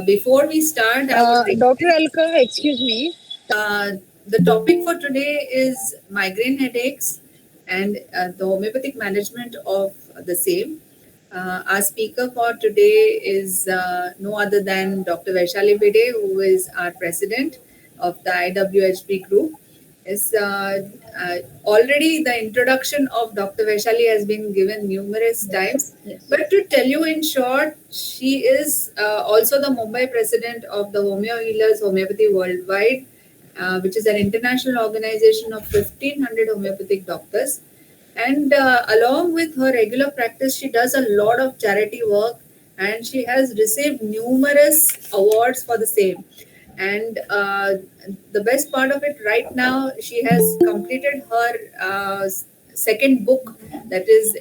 Before we start, I would Dr. request Alka, excuse me. uh, the topic for today is migraine headaches and the homeopathic management of the same. Our speaker for today is no other than Dr. Vaishali Bide, who is our president of the IWHP group. Is already the introduction of Dr. Vaishali has been given numerous times. Yes. But to tell you in short, she is also the Mumbai president of the Homeo Healers Homeopathy Worldwide, which is an international organization of 1,500 homeopathic doctors. And along with her regular practice, she does a lot of charity work and she has received numerous awards for the same. And the best part of it right now, she has completed her second book, that is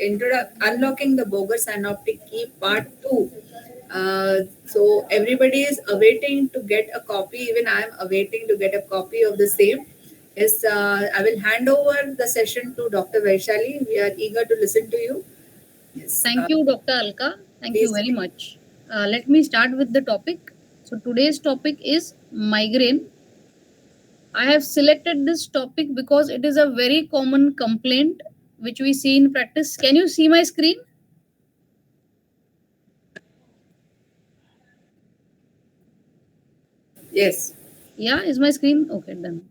Unlocking the Boger Synoptic Key Part 2. So everybody is awaiting to get a copy. Even I am awaiting to get a copy of the same. Yes, I will hand over the session to Dr. Vaishali. We are eager to listen to you. Yes, Thank you, Dr. Alka. Thank you please. very much. Let me start with the topic. So, today's topic is migraine. I have selected this topic because it is a very common complaint which we see in practice. Can you see my screen? Yes. Yeah, is my screen? Okay, done.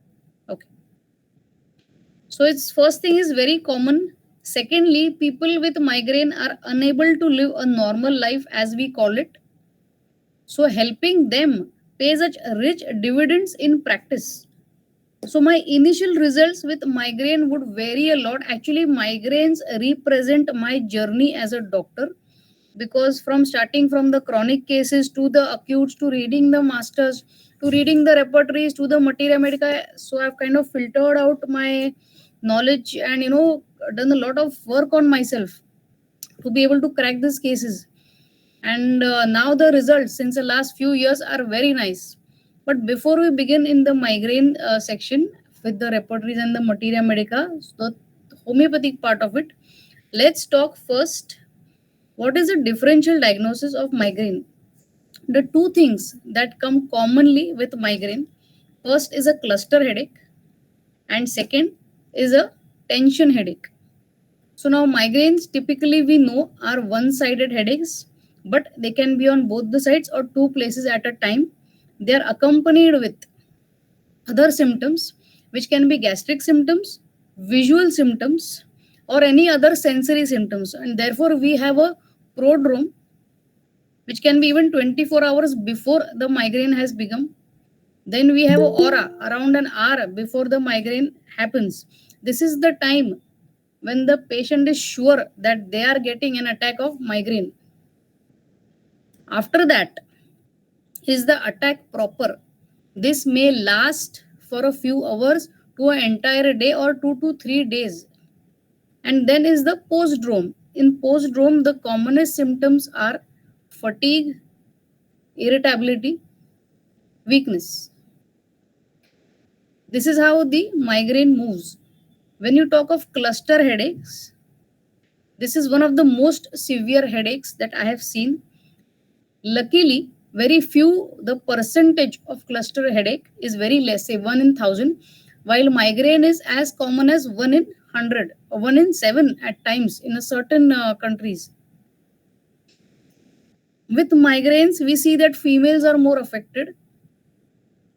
Okay. So, its first thing is very common. Secondly, people with migraine are unable to live a normal life as we call it. So, helping them pays such rich dividends in practice. So, my initial results with migraine would vary a lot. Actually, migraines represent my journey as a doctor because from starting from the chronic cases to the acutes to reading the masters to reading the repertories to the materia medica, so I've kind of filtered out my knowledge and done a lot of work on myself to be able to crack these cases. And now the results since the last few years are very nice. But before we begin in the migraine section with the repertories and the materia medica, the homeopathic part of it, let's talk first what is the differential diagnosis of migraine. The two things that come commonly with migraine, first is a cluster headache and second is a tension headache. So now migraines typically we know are one-sided headaches, but they can be on both the sides or two places at a time. They are accompanied with other symptoms, which can be gastric symptoms, visual symptoms, or any other sensory symptoms. And therefore, we have a prodrome, which can be even 24 hours before the migraine has begun. Then we have a aura around an hour before the migraine happens. This is the time when the patient is sure that they are getting an attack of migraine. After that, is the attack proper? This may last for a few hours to an entire day or 2 to 3 days. And then is the postdrome. In postdrome, the commonest symptoms are fatigue, irritability, weakness. This is how the migraine moves. When you talk of cluster headaches, this is one of the most severe headaches that I have seen. Luckily, very few, the percentage of cluster headache is very less, say 1 in 1000, while migraine is as common as 1 in 100 or 1 in 7 at times in a certain countries. With migraines, we see that females are more affected.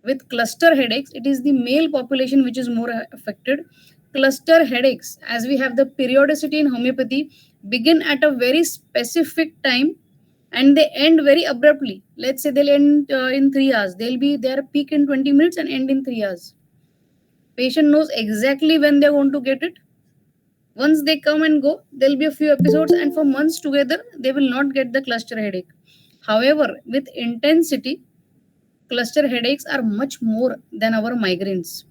With cluster headaches, it is the male population which is more affected. Cluster headaches, as we have the periodicity in homeopathy, begin at a very specific time and they end very abruptly. Let's say they'll end in 3 hours. They'll be their peak in 20 minutes and end in 3 hours. Patient knows exactly when they're going to get it. Once they come and go, there'll be a few episodes, and for months together, they will not get the cluster headache. However, with intensity, cluster headaches are much more than our migraines.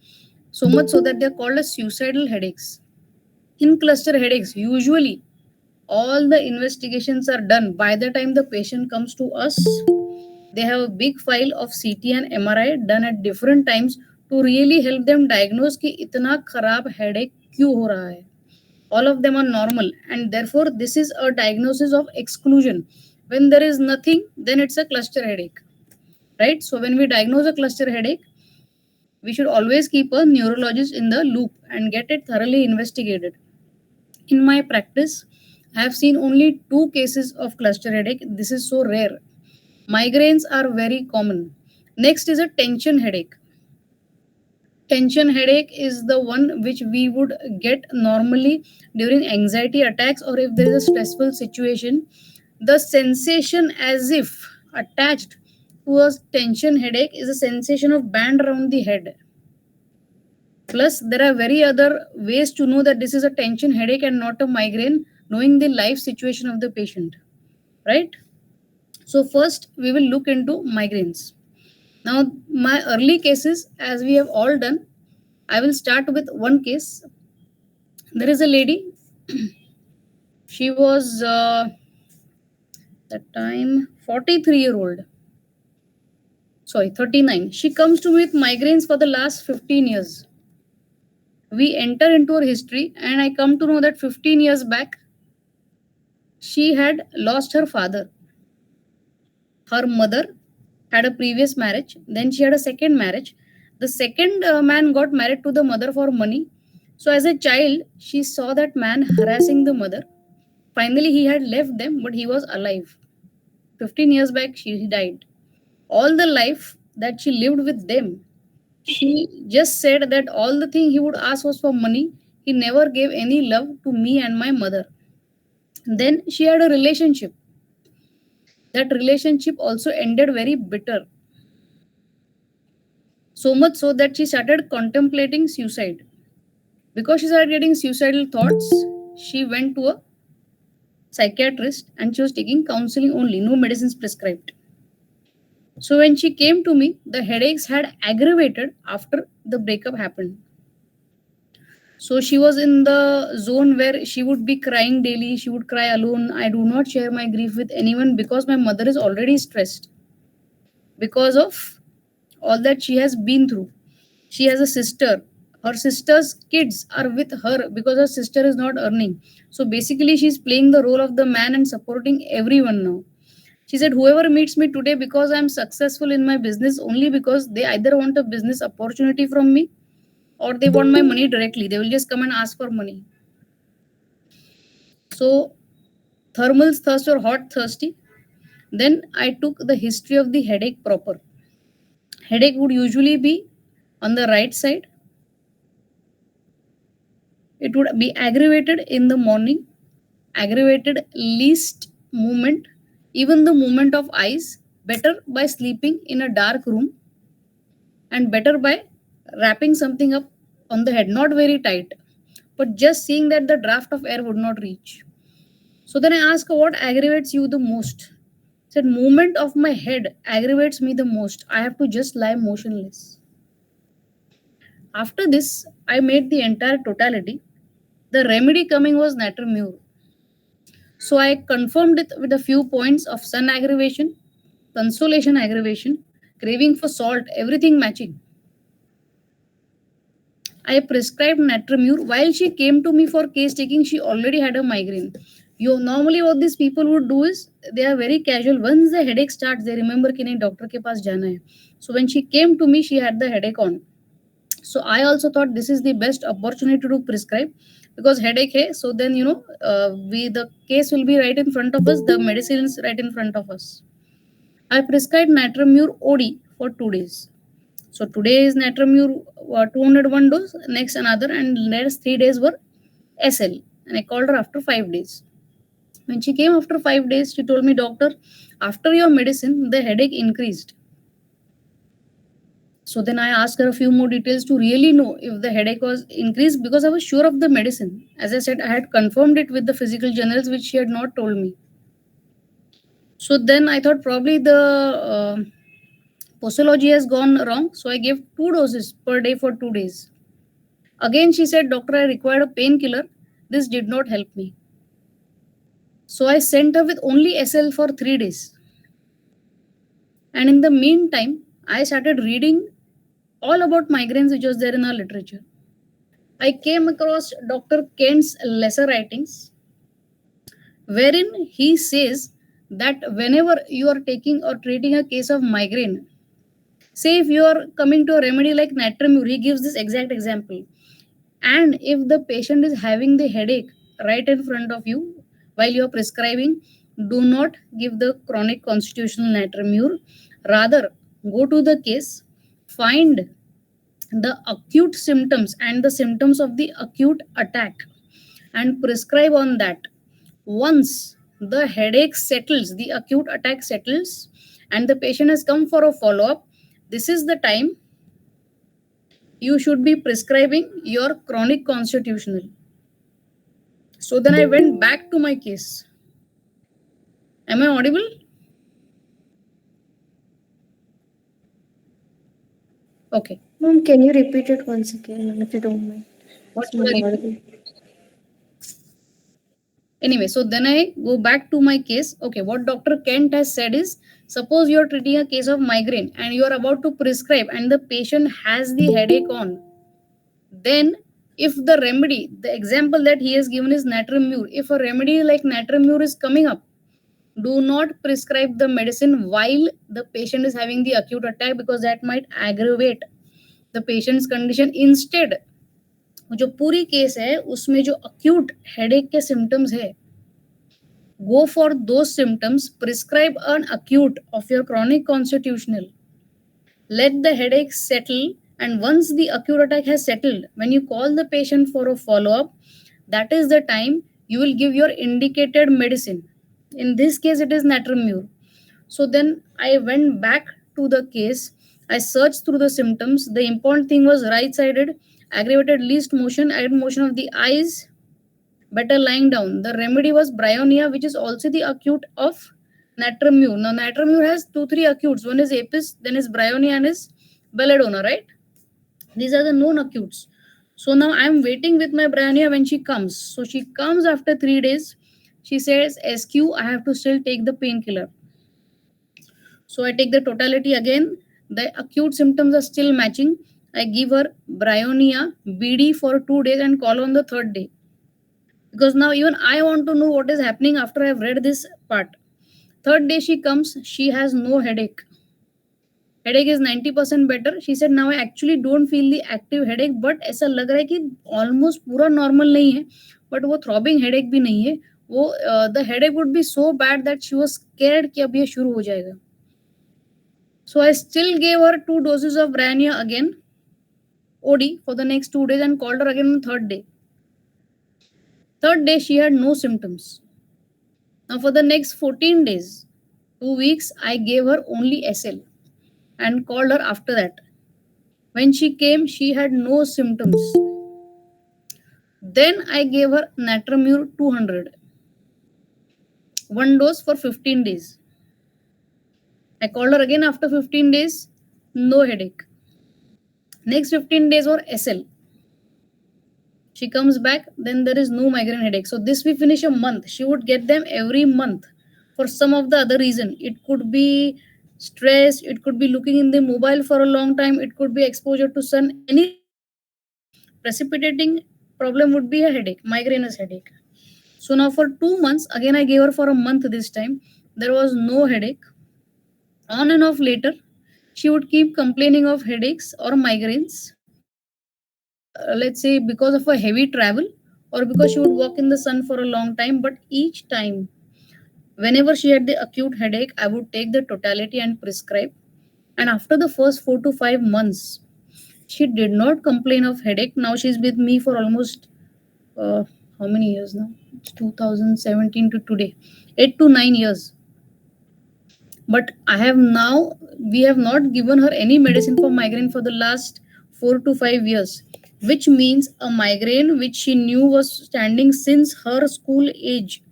So much so that they're called as suicidal headaches. In cluster headaches, usually all the investigations are done by the time the patient comes to us. They have a big file of CT and MRI done at different times to really help them diagnose कि इतना खराब headache क्यों हो रहा है. All of them are normal, and therefore this is a diagnosis of exclusion. When there is nothing, then it's a cluster headache. right? So when we diagnose a cluster headache, we should always keep a neurologist in the loop and get it thoroughly investigated. In my practice, I have seen only 2 cases of cluster headache. This is so rare. Migraines are very common. Next is a tension headache. Tension headache is the one which we would get normally during anxiety attacks or if there is a stressful situation. The sensation as if attached to a tension headache is a sensation of band around the head. Plus, there are very other ways to know that this is a tension headache and not a migraine, knowing the life situation of the patient, right? So, first, we will look into migraines. Now, my early cases, as we have all done, I will start with one case. There is a lady, she was that time 43-year-old, sorry, 39. She comes to me with migraines for the last 15 years. We enter into her history, and I come to know that 15 years back, she had lost her father. Her mother had a previous marriage, then she had a second marriage. The second man got married to the mother for money. So, as a child, she saw that man harassing the mother. Finally, he had left them, but he was alive. 15 years back, he died. All the life that she lived with them, she just said that all the thing he would ask was for money. He never gave any love to me and my mother. Then she had a relationship. That relationship also ended very bitter. So much so that she started contemplating suicide. Because she started getting suicidal thoughts, she went to a psychiatrist and she was taking counseling only, no medicines prescribed. So when she came to me, the headaches had aggravated after the breakup happened. So she was in the zone where she would be crying daily. She would cry alone. I do not share my grief with anyone because my mother is already stressed because of all that she has been through. She has a sister. Her sister's kids are with her because her sister is not earning. So basically, she's playing the role of the man and supporting everyone now. She said, whoever meets me today because I'm successful in my business only because they either want a business opportunity from me or they want my money directly. They will just come and ask for money. So, thermals thirst or hot thirsty. Then I took the history of the headache proper. Headache would usually be on the right side. It would be aggravated in the morning, aggravated least movement, even the movement of eyes, better by sleeping in a dark room and better by wrapping something up on the head, not very tight, but just seeing that the draft of air would not reach. So then I asked her, what aggravates you the most? Said, movement of my head aggravates me the most. I have to just lie motionless. After this, I made the entire totality. The remedy coming was Natromure. So I confirmed it with a few points of sun aggravation, consolation aggravation, craving for salt, everything matching. I prescribed Natromure. While she came to me for case taking, she already had a migraine. You normally what these people would do is they are very casual. Once the headache starts, they remember कि नहीं doctor के पास जाना है. So when she came to me, she had the headache on. So I also thought this is the best opportunity to prescribe because headache hai. So then the case will be right in front of us. The medicine is right in front of us. I prescribed Natromure OD for 2 days. So today is Natromure 201 dose, next another, and next 3 days were SL. And I called her after 5 days. When she came after 5 days, she told me, doctor, after your medicine, the headache increased. So then I asked her a few more details to really know if the headache was increased because I was sure of the medicine. As I said, I had confirmed it with the physical journals, which she had not told me. So then I thought probably the posology has gone wrong. So I gave 2 doses per day for 2 days. Again, she said, doctor, I required a painkiller. This did not help me. So I sent her with only SL for 3 days. And in the meantime, I started reading all about migraines which was there in our literature. I came across Dr. Kent's lesser writings, wherein he says that whenever you are taking or treating a case of migraine, Say if you are coming to a remedy like Natramur, he gives this exact example. And if the patient is having the headache right in front of you while you are prescribing, do not give the chronic constitutional Natramur. Rather, go to the case, find the acute symptoms and the symptoms of the acute attack and prescribe on that. Once the headache settles, the acute attack settles, and the patient has come for a follow up, this is the time you should be prescribing your chronic constitutional. So then I went back to my case. Am I audible? Okay. Ma'am, can you repeat it once again, ma'am, if you don't mind? What It's should I not repeat? audible. Anyway, so then I go back to my case. Okay, what Dr. Kent has said is, suppose you are treating a case of migraine and you are about to prescribe and the patient has the headache on. Then if the remedy, the example that he has given is Natramur, if a remedy like Natramur is coming up, do not prescribe the medicine while the patient is having the acute attack, because that might aggravate the patient's condition. Instead, जो पूरी case है उसमें जो acute headache के symptoms है, go for those symptoms, prescribe an acute of your chronic constitutional, let the headache settle, and once the acute attack has settled, when you call the patient for a follow up, that is the time you will give your indicated medicine. In this case, it is Natramur. So then I went back to the case. I searched through the symptoms. The important thing was right sided, aggravated least motion, added motion of the eyes, better lying down. The remedy was bryonia, which is also the acute of Natramur. Now, Natramur has 2-3 acutes. One is apis, then is bryonia, and is belladonna, right? These are the known acutes. So now I am waiting with my bryonia when she comes. So she comes after 3 days. She says, SQ, I have to still take the painkiller. So I take the totality again. The acute symptoms are still matching. I give her bryonia, BD for 2 days and call on the 3rd day. Because now even I want to know what is happening after I've read this part. 3rd day she comes, she has no headache. Headache is 90% better. She said, now I actually don't feel the active headache, but ऐसा लग रहा है कि almost पूरा normal नहीं है, but वो throbbing headache भी नहीं है. वो the headache would be so bad that she was scared कि अब ये शुरू हो जाएगा. So I still gave her 2 doses of bryonia again, OD, for the next 2 days and called her again on the 3rd day. 3rd day she had no symptoms. Now for the next 14 days, 2 weeks, I gave her only SL and called her after that. When she came, she had no symptoms. Then I gave her Natramur 200, 1 dose for 15 days. I called her again after 15 days, no headache. Next 15 days were SL. She comes back, then there is no migraine headache. So this we finish a month. She would get them every month for some of the other reason. It could be stress, it could be looking in the mobile for a long time, it could be exposure to sun. Any precipitating problem would be a headache, migrainous headache. So now for 2 months, again I gave her for a month this time. There was no headache. On and off later, she would keep complaining of headaches or migraines. Let's say because of a heavy travel or because she would walk in the sun for a long time. But each time, whenever she had the acute headache, I would take the totality and prescribe. And after the first 4 to 5 months, she did not complain of headache. Now she's with me for almost how many years now? It's 2017 to today, 8 to 9 years. But we have not given her any medicine for migraine for the last 4 to 5 years, which means a migraine which she knew was standing since her school age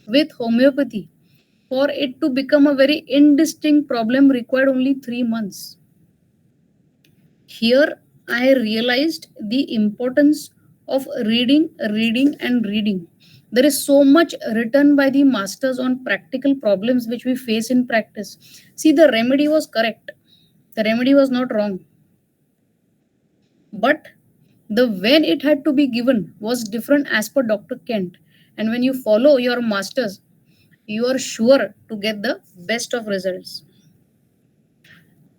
with homeopathy, for it to become a very indistinct problem required only 3 months. Here I realized the importance of reading. There is so much written by the masters on practical problems which we face in practice. See, the remedy was correct. The remedy was not wrong. But the when it had to be given was different as per Dr. Kent. And when you follow your masters, you are sure to get the best of results.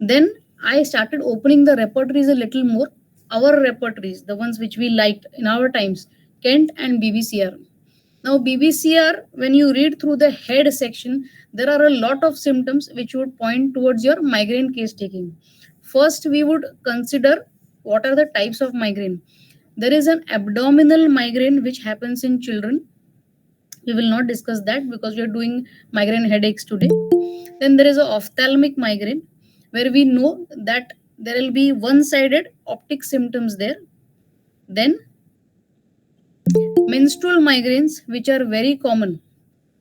Then I started opening the repertories a little more. Our repertories, the ones which we liked in our times, Kent and BBCR. Now, BBCR, when you read through the head section, there are a lot of symptoms which would point towards your migraine case taking. First, we would consider what are the types of migraine. There is an abdominal migraine which happens in children. We will not discuss that because we are doing migraine headaches today. Then there is a ophthalmic migraine where we know that there will be one-sided optic symptoms there. Then menstrual migraines, which are very common.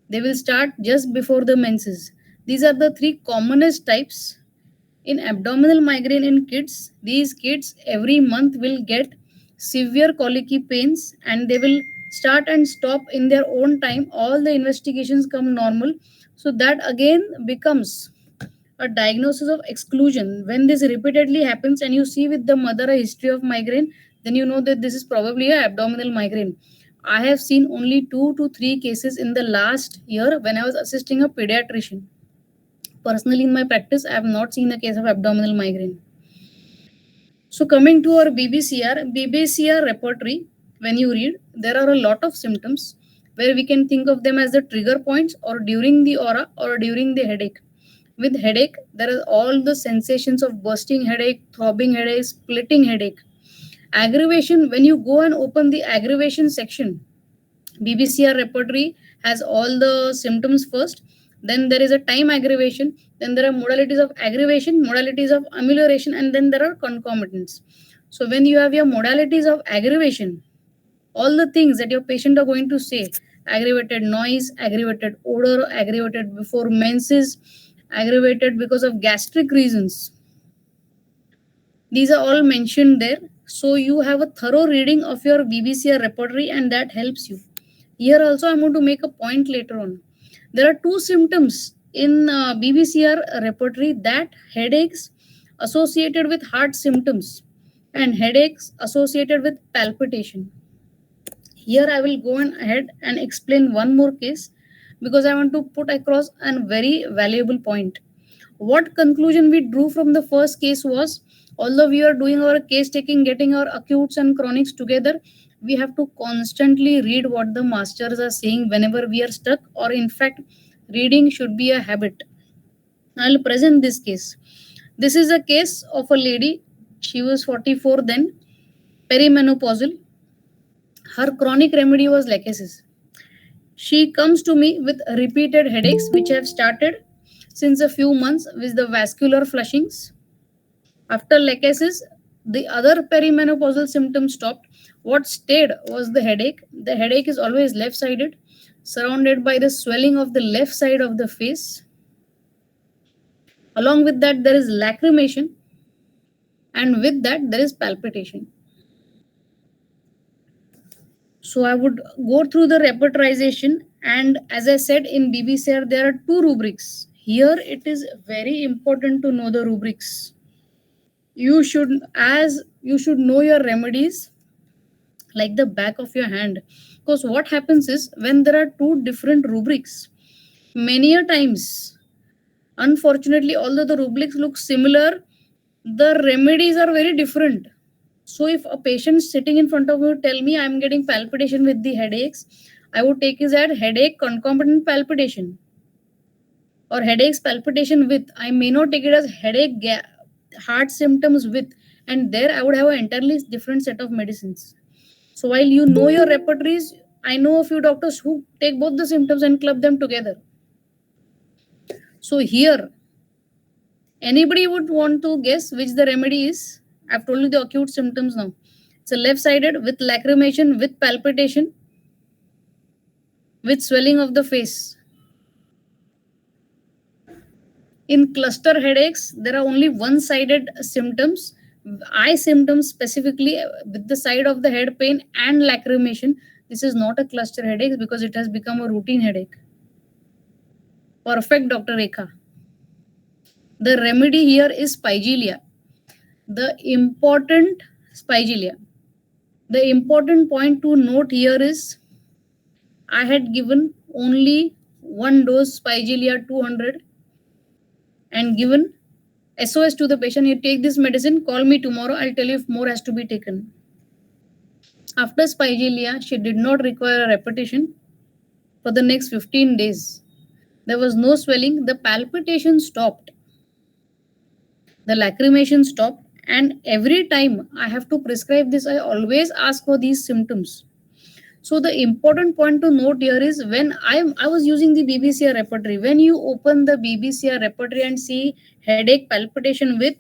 They will start just before the menses. These are the three commonest types. In abdominal migraine in kids, these kids every month will get severe colicky pains and they will start and stop in their own time. All the investigations come normal. So that again becomes a diagnosis of exclusion. When this repeatedly happens and you see with the mother a history of migraine, then you know that this is probably a abdominal migraine. I have seen only 2 to 3 cases in the last year when I was assisting a pediatrician. Personally, in my practice, I have not seen a case of abdominal migraine. So coming to our BBCR repertory, when you read, there are a lot of symptoms where we can think of them as the trigger points or during the aura or during the headache. With headache, there are all the sensations of bursting headache, throbbing headache, splitting headache. Aggravation, when you go and open the aggravation section, BBCR repertory has all the symptoms first. Then there is a time aggravation. Then there are modalities of aggravation, modalities of amelioration, and then there are concomitants. So when you have your modalities of aggravation, all the things that your patient are going to say, aggravated noise, aggravated odor, aggravated before menses, aggravated because of gastric reasons. These are all mentioned there. So you have a thorough reading of your BBCR repertory and that helps you. Here also I'm going to make a point later on. There are 2 symptoms in BBCR repertory, that headaches associated with heart symptoms and headaches associated with palpitation. Here I will go ahead and explain one more case because I want to put across a very valuable point. What conclusion we drew from the first case was, although we are doing our case taking, getting our acutes and chronics together, we have to constantly read what the masters are saying whenever we are stuck, or in fact, reading should be a habit. I'll present this case. This is a case of a lady. She was 44 then, perimenopausal. Her chronic remedy was lachesis. She comes to me with repeated headaches, which have started since a few months with the vascular flushings. After lachesis, the other perimenopausal symptoms stopped. What stayed was the headache. The headache is always left-sided, surrounded by the swelling of the left side of the face. Along with that, there is lacrimation, and with that, there is palpitation. So I would go through the repertorization, and as I said in BBCR, there are 2 rubrics. Here it is very important to know the rubrics. You should know your remedies like the back of your hand, because what happens is when there are 2 different rubrics, many a times, unfortunately, although the rubrics look similar, the remedies are very different. So if a patient sitting in front of me tell me I'm getting palpitation with the headaches, I would take his as headache concomitant palpitation or headaches palpitation with. I may not take it as headache heart symptoms with, and there I would have an entirely different set of medicines. So while you know your repertories, I know a few doctors who take both the symptoms and club them together. So here, anybody would want to guess which the remedy is? I've told you the acute symptoms now. It's a left-sided with lacrimation, with palpitation, with swelling of the face. In cluster headaches, there are only one-sided symptoms. Eye symptoms specifically with the side of the head pain and lacrimation. This is not a cluster headache because it has become a routine headache. Perfect, Dr. Rekha. The remedy here is Spigelia. The important point to note here is I had given only 1 dose Spigelia 200 and given SOS to the patient, you take this medicine, call me tomorrow, I'll tell you if more has to be taken. After Spigelia, she did not require a repetition for the next 15 days. There was no swelling, the palpitation stopped, the lacrimation stopped, and every time I have to prescribe this, I always ask for these symptoms. So the important point to note here is when I was using the BBCR repertory. When you open the BBCR repertory and see headache, palpitation with,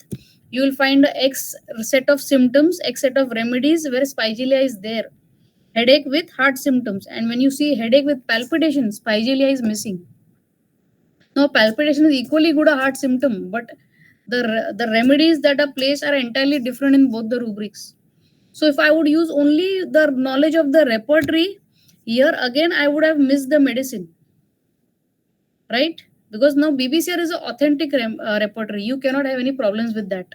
you will find X set of symptoms, X set of remedies where Spigelia is there. Headache with heart symptoms, and when you see headache with palpitation, Spigelia is missing. Now palpitation is equally good a heart symptom, but the remedies that are placed are entirely different in both the rubrics. So if I would use only the knowledge of the repertory, here again I would have missed the medicine, right? Because now BBCR is an authentic repertory. You cannot have any problems with that.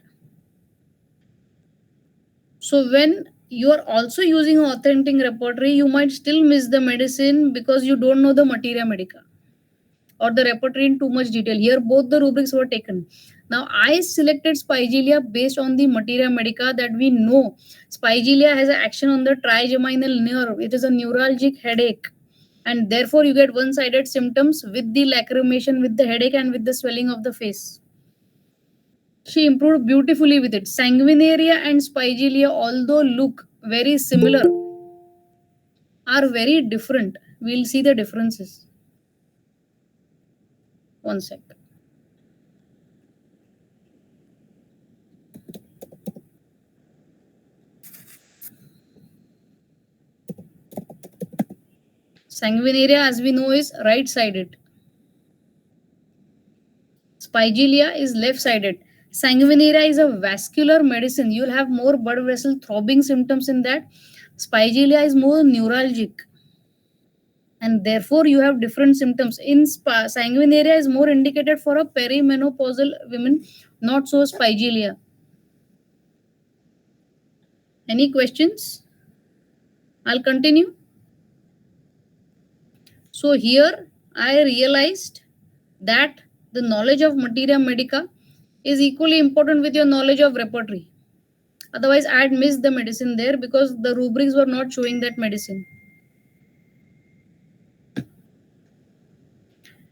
So when you are also using an authentic repertory, you might still miss the medicine because you don't know the materia medica or the repertory in too much detail. Here both the rubrics were taken. Now I selected Spigelia based on the materia medica that we know. Spigelia has an action on the trigeminal nerve. It is a neuralgic headache, and therefore you get one-sided symptoms with the lacrimation, with the headache, and with the swelling of the face. She improved beautifully with it. Sanguinaria and Spigelia, although look very similar, are very different. We'll see the differences. One sec. Sanguinaria, as we know, is right-sided. Spigelia is left-sided. Sanguinaria is a vascular medicine. You'll have more blood vessel throbbing symptoms in that. Spigelia is more neuralgic, and therefore you have different symptoms. In sanguinaria is more indicated for a perimenopausal women, not so Spigelia. Any questions? I'll continue. So here I realized that the knowledge of materia medica is equally important with your knowledge of repertory. Otherwise, I had missed the medicine there because the rubrics were not showing that medicine.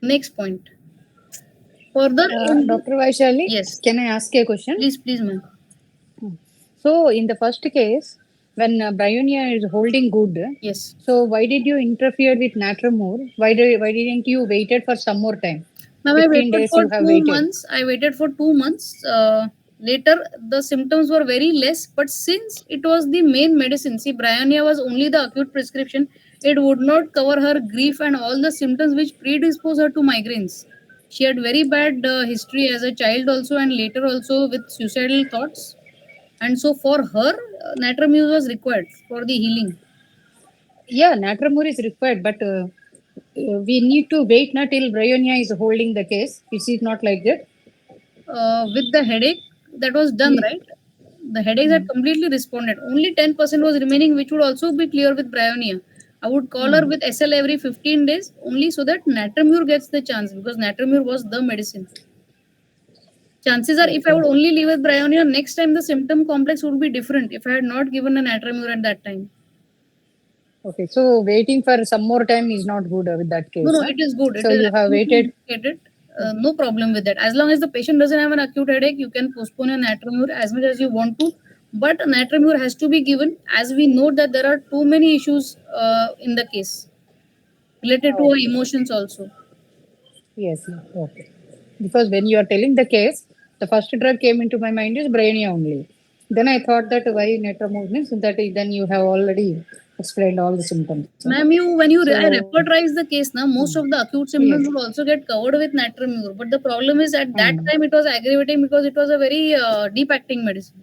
Next point. Further, Dr. Vaishali, yes, can I ask a question? please, ma'am. So, in the first case, when Bryonia is holding good, Yes. so why did you interfere with Natramur? Why didn't you waited for some more time? Ma'am, I 15 waited days for you have 2 waited. months. I waited for 2 months. Later, the symptoms were very less. But since it was the main medicine, see, Bryonia was only the acute prescription. It would not cover her grief and all the symptoms which predispose her to migraines. She had very bad history as a child also, and later also with suicidal thoughts. And so for her, Natramuse was required for the healing. Yeah, Natramur is required, but we need to wait not till Bryonia is holding the case. Is it not like that? With the headache, that was done, Yes. right? The headaches had completely responded. Only 10% was remaining, which would also be clear with Bryonia. I would call her with SL every 15 days only so that Natramure gets the chance, because Natramure was the medicine. Chances are, if I would only leave with Bryonia, next time the symptom complex would be different if I had not given a Natramure at that time. Okay, so waiting for some more time is not good with that case. No, huh? it is good. So It is you have waited. indicated. No problem with that. As long as the patient doesn't have an acute headache, you can postpone your Natramure as much as you want to. But Natramure has to be given, as we know that there are too many issues in the case related to our emotions also. Yes, okay. Because when you are telling the case, the first drug came into my mind is Bryonia only. Then I thought that why Natramur means that then you have already explained all the symptoms. Ma'am, when you So- I repertorize the case now, most of the acute symptoms Yes. would also get covered with Natramure. But the problem is at that time it was aggravating because it was a very deep acting medicine.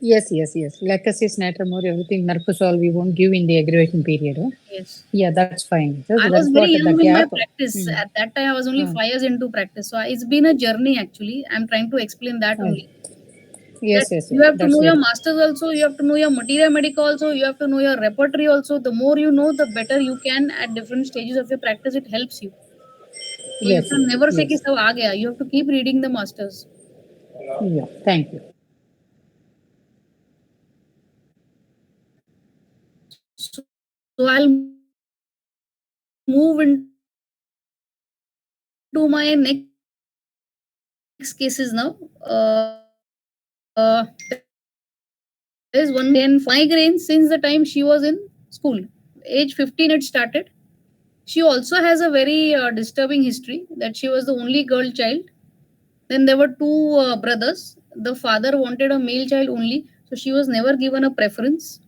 Yes. Lacasis, Natramur, everything, Narcosol, we won't give in the aggravation period. Huh? Yes. Yeah, that's fine. I was That's very what young the in my gap. practice. At that time, I was only 5 years into practice. So it's been a journey actually. I'm trying to explain that only. Yes. You have to That's know your very- masters also, you have to know your materia medica also, you have to know your repertory also. The more you know, the better you can at different stages of your practice, it helps you. So you Yes. can never say Yes. ki sab aa gaya. You have to keep reading the masters. Yeah, thank you. So I'll move into my next cases now. There's one and migraine since the time she was in school. Age 15 it started. She also has a very disturbing history that she was the only girl child. Then there were two brothers. The father wanted a male child only, so she was never given a preference.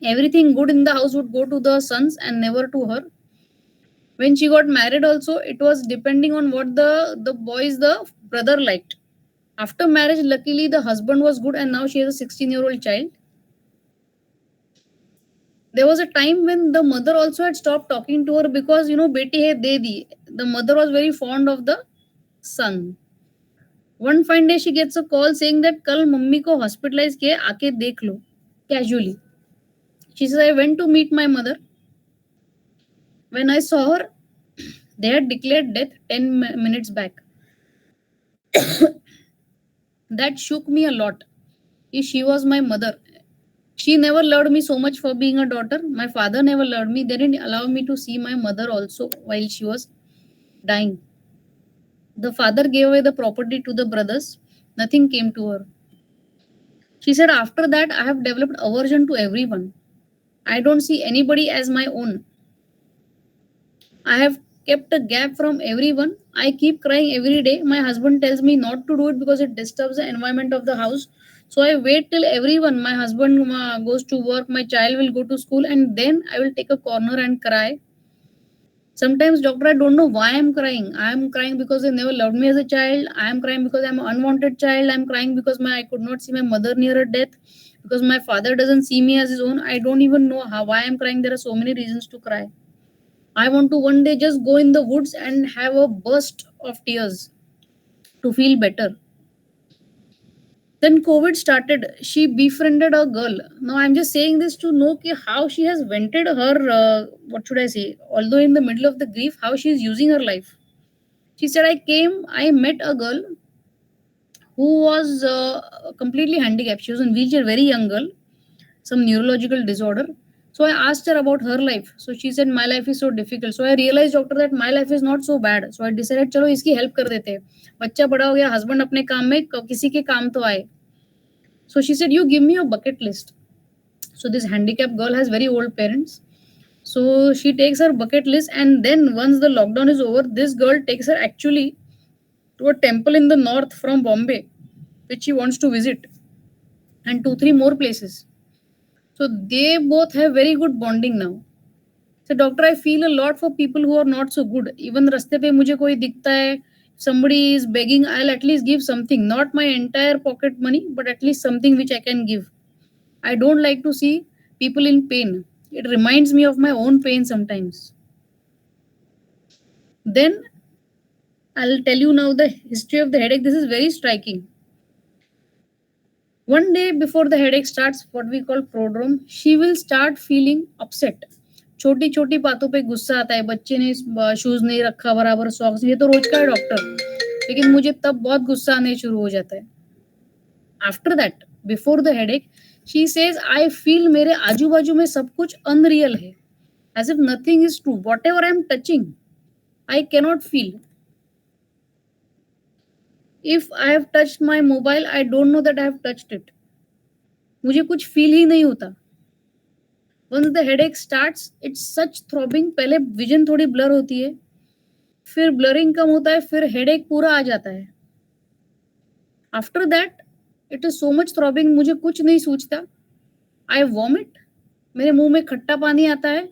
Everything good in the house would go to the sons and never to her. When she got married also, it was depending on what the boys the brother liked. After marriage, luckily the husband was good and now she has a 16-year-old child. There was a time when the mother also had stopped talking to her because beti hai de di. The mother was very fond of the son. One fine day she gets a call saying that kal mummy ko hospitalize kiya, aake dekh lo. Casually, she says, I went to meet my mother. When I saw her, they had declared death 10 minutes back. That shook me a lot. She was my mother. She never loved me so much for being a daughter. My father never loved me. They didn't allow me to see my mother also while she was dying. The father gave away the property to the brothers. Nothing came to her. She said, after that, I have developed aversion to everyone. I don't see anybody as my own. I have kept a gap from everyone. I keep crying every day. My husband tells me not to do it because it disturbs the environment of the house. So I wait till everyone, my husband goes to work, my child will go to school, and then I will take a corner and cry. Sometimes, doctor, I don't know why I'm crying. I'm crying because they never loved me as a child. I'm crying because I'm an unwanted child. I'm crying because I could not see my mother near her death. Because my father doesn't see me as his own. I don't even know why I'm crying. There are so many reasons to cry. I want to one day just go in the woods and have a burst of tears to feel better. Then COVID started. She befriended a girl. Now I'm just saying this to know how she has vented her, what should I say, although in the middle of the grief, how she is using her life. She said, I met a girl who was completely handicapped. She was in wheelchair, very young girl, some neurological disorder. So I asked her about her life. So she said, my life is so difficult. So I realized, doctor, that my life is not so bad. So I decided, चलो इसकी help कर देते हैं. बच्चा बड़ा हो गया, husband अपने काम में, किसी के काम तो आए. So she said, you give me a bucket list. So this handicapped girl has very old parents. So she takes her bucket list, and then once the lockdown is over, this girl takes her actually to a temple in the north from Bombay, which she wants to visit, and 2-3 more places. So they both have very good bonding now. So doctor, I feel a lot for people who are not so good. Even raste pe mujhe koi dikhta hai, somebody is begging, I'll at least give something. Not my entire pocket money, but at least something which I can give. I don't like to see people in pain. It reminds me of my own pain sometimes. Then I'll tell you now the history of the headache. This is very striking. One day before the headache starts, what we call prodrome, she will start feeling upset. छोटी छोटी बातों पे गुस्सा आता है. बच्चे ने shoes नहीं रखा बराबर, सॉक्स, ये तो रोज का है डॉक्टर, लेकिन मुझे तब बहुत गुस्सा आने शुरू हो जाता है. After that, before the headache, she says, I feel मेरे आजू बाजू में सब कुछ अनरियल है, as if nothing is true. Whatever I am touching, I cannot feel. If I have touched my mobile, I don't know that I have touched it. मुझे कुछ feel ही नहीं होता. Once the headache starts, it's such throbbing. पहले vision थोड़ी blur होती है, फिर blurring कम होता है, फिर हेडेक पूरा आ जाता है. After that, it is so much throbbing, मुझे कुछ नहीं सूझता. I vomit. मेरे मुंह में खट्टा पानी आता है.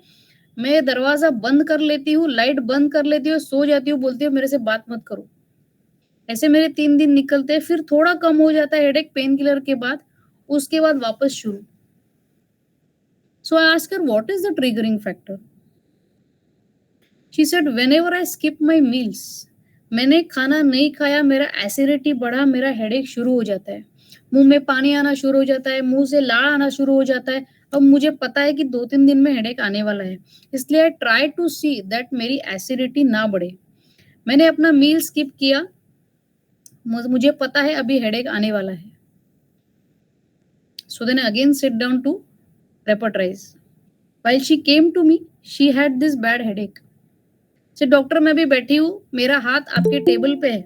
मैं दरवाजा बंद कर लेती हूँ, लाइट बंद कर लेती हूँ, सो जाती हूँ, बोलती हूँ मेरे से बात मत करो. ऐसे मेरे 3 दिन निकलते हैं. फिर थोड़ा कम हो जाता है हेडेक पेन किलर के बाद, उसके बाद वापस शुरू. So I ask her, what is the triggering factor? She said, whenever I skip my meals, मैंने खाना नहीं खाया, मेरा एसिडिटी बढ़ा, मेरा हेडेक शुरू हो जाता है. मुंह में पानी आना शुरू हो जाता है, मुंह से लाल आना शुरू हो जाता है. अब मुझे पता है कि 2-3 दिन में हेडेक आने वाला है, इसलिए I try to see that मेरी एसिडिटी ना बढ़े. मैंने अपना मील स्किप किया. मुझे पता है अभी हेडेक आने वाला है. So then again sit down to Repertorize. While she came to me, she had this bad headache. से डॉक्टर मैं भी बैठी हूँ, मेरा हाथ आपके टेबल पे है,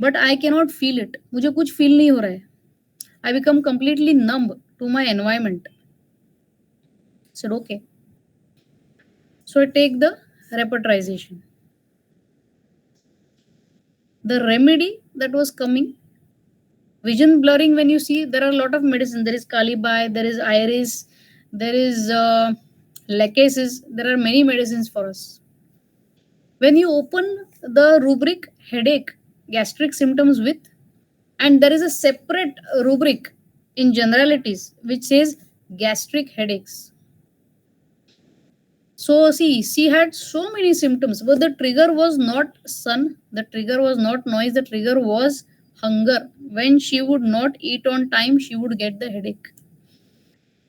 but I cannot feel it. मुझे कुछ फील नहीं हो रहा है. I become completely numb to my environment. Said okay. So I take the Repertorization. The remedy that was coming, vision blurring, when you see there are a lot of medicine. There is Kalibai, there is Iris, there is Lacasis. There are many medicines for us. When you open the rubric headache, gastric symptoms with, and there is a separate rubric in generalities which says gastric headaches. So see, she had so many symptoms, but the trigger was not sun, the trigger was not noise, the trigger was hunger. When she would not eat on time, she would get the headache.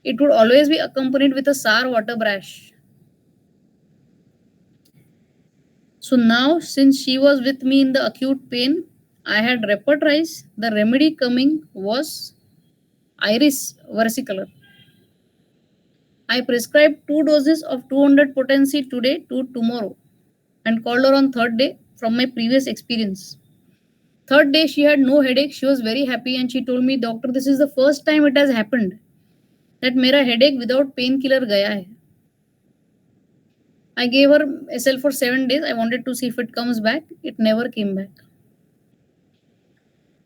It would always be accompanied with a sour water brush. So now, since she was with me in the acute pain, I had Repertorized. The remedy coming was Iris versicolor. I prescribed 2 doses of 200 potency today to tomorrow and called her on third day from my previous experience. Third day, she had no headache. She was very happy and she told me, doctor, this is the first time it has happened that mera headache without painkiller gaya hai. I gave her SL for 7 days. I wanted to see if it comes back. It never came back.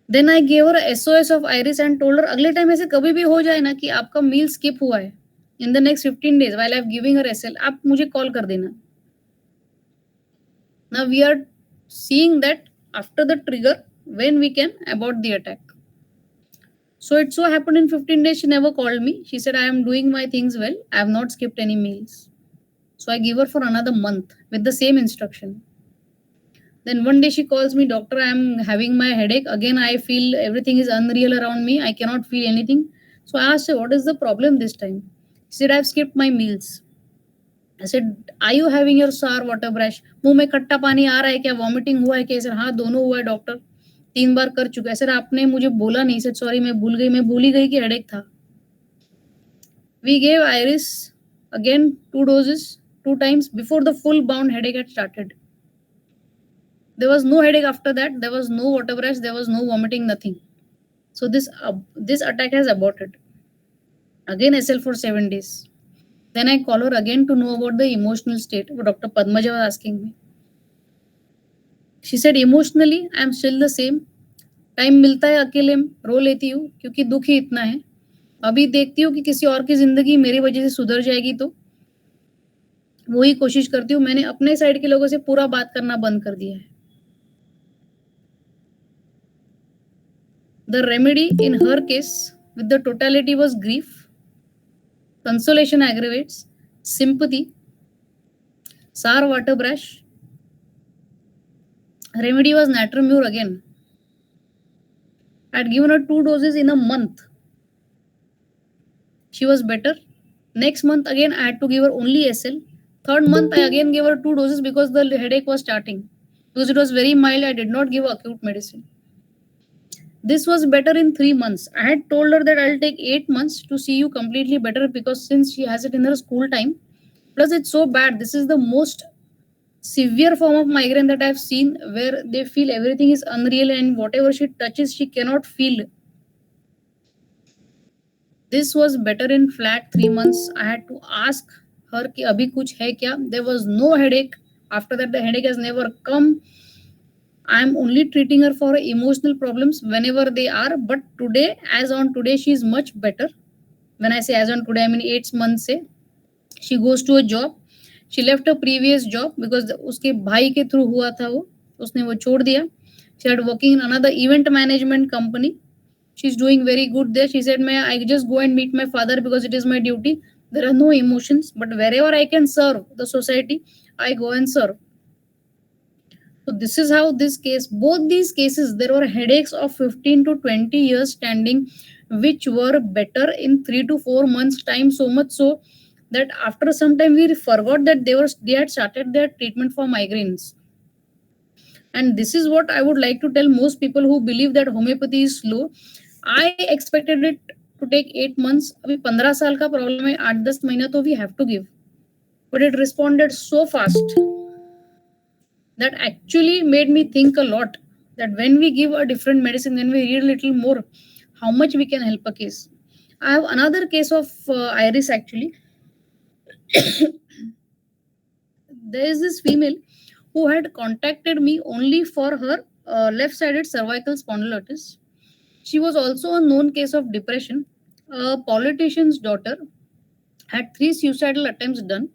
Then I gave her a SOS of Iris and told her, अगले time ऐसे कभी भी हो जाए ना कि आपका मील skip हुआ है, in the next 15 days while I'm giving her SL, आप मुझे कॉल कर देना. Now we are seeing that after the trigger when we can abort the attack. So it so happened in 15 days she never called me. She said, I am doing my things well. I have not skipped any meals. So I gave her for another month with the same instruction. Then one day she calls me, doctor, I am having my headache. Again, I feel everything is unreal around me. I cannot feel anything. So I asked her, what is the problem this time? She said, I have skipped my meals. I said, are you having your sour water brush? मुंह में खट्टा पानी आ रहा है क्या? Vomiting हुआ है क्या? सर हाँ, दोनों हुआ है डॉक्टर. 3 बार कर चुका है. सर आपने मुझे बोला नहीं. सर सॉरी, मैं भूल ही गई कि हेडेक था. We gave Iris again 2 doses 2 times before the full bound headache had started. There was no headache after that. There was no water brush. There was no vomiting, nothing. So this attack has aborted. Again SL for 7 days. Then I call her again to know about the emotional state. What Dr. Padmaja was asking me. She said, emotionally, I am still the same. Time मिलता है अकेले रो लेती हूँ क्योंकि दुख ही इतना है. अभी देखती हूँ कि किसी और की जिंदगी मेरी वजह से सुधर जाएगी तो वही कोशिश करती हूँ. मैंने अपने साइड के लोगों से पूरा बात करना बंद कर दिया है. The remedy in her case with the totality was grief, consolation aggravates, sympathy, sour water brush. Remedy was Natramur again. I had given her 2 doses in a month. She was better. Next month again I had to give her only SL. Third month I again gave her 2 doses because the headache was starting. Because it was very mild, I did not give acute medicine. This was better in 3 months. I had told her that I'll take 8 months to see you completely better because since she has it in her school time, plus it's so bad. This is the most severe form of migraine that I've seen where they feel everything is unreal and whatever she touches, she cannot feel. This was better in flat 3 months. I had to ask her कि अभी कुछ है क्या? There was no headache. After that, the headache has never come. I am only treating her for emotional problems whenever they are. But today, as on today, she is much better. When I say as on today, I mean 8 months से. She goes to a job. She left her previous job because उसके भाई के through हुआ था वो. उसने वो छोड़ दिया. She had working in another event management company. She's doing very good there. She said, I just go and meet my father because it is my duty. There are no emotions, but wherever I can serve the society, I go and serve. So this is how this case, both these cases, there were headaches of 15 to 20 years standing, which were better in 3 to 4 months time, so much so that after some time we forgot that they had started their treatment for migraines. And this is what I would like to tell most people who believe that homeopathy is slow. I expected it to take 8 months. अभी 15 साल का problem है, 8-10 महीना तो we have to give. But it responded so fast that actually made me think a lot that when we give a different medicine, when we read a little more, how much we can help a case. I have another case of Iris actually. There is this female who had contacted me only for her left-sided cervical spondylitis. She was also a known case of depression. A politician's daughter had 3 suicidal attempts done.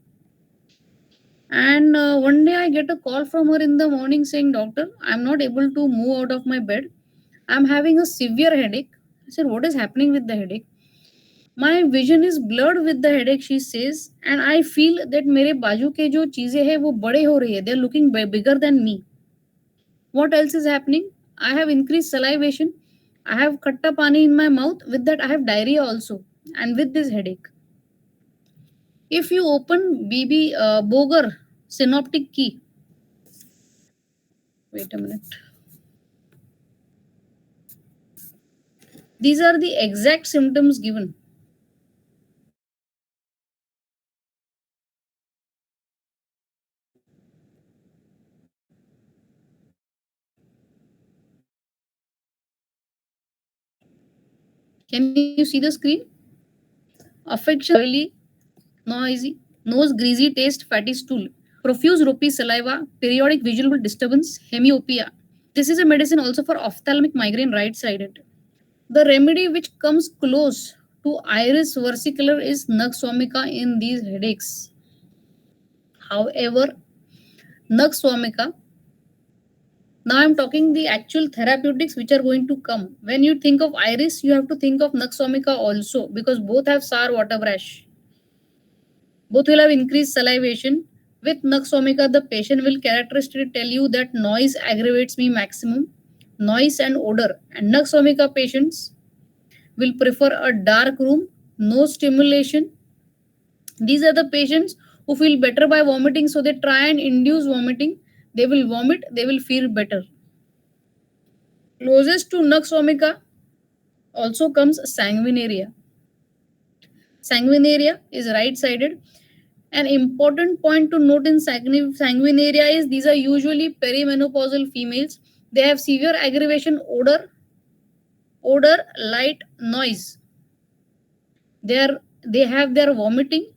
And one day I get a call from her in the morning saying, Doctor, I'm not able to move out of my bed. I'm having a severe headache. I said, what is happening with the headache? My vision is blurred with the headache, she says, and I feel that मेरे बाजू के जो चीजें हैं वो बड़े हो रही है. They're looking bigger than me. What else is happening? I have increased salivation. I have khatta pani in my mouth. With that, I have diarrhea also, and with this headache. If you open BB Boger synoptic key, wait a minute. These are the exact symptoms given. Can you see the screen? Affection, oily, noisy, nose greasy, taste, fatty stool, profuse ropey saliva, periodic visual disturbance, hemiopia. This is a medicine also for ophthalmic migraine right-sided. The remedy which comes close to iris versicolor is Nux vomica in these headaches. However, Nux vomica, now I'm talking the actual therapeutics which are going to come. When you think of iris, you have to think of Nux vomica also because both have sour water rash. Both will have increased salivation. With Nux vomica, the patient will characteristically tell you that noise aggravates me maximum, noise and odor. And Nux vomica patients will prefer a dark room, no stimulation. These are the patients who feel better by vomiting, so they try and induce vomiting. They will vomit, they will feel better. Closest to Nux vomica also comes sanguinaria. Sanguinaria is right-sided. An important point to note in sanguinaria is these are usually perimenopausal females. They have severe aggravation, odor, light, noise. They have their vomiting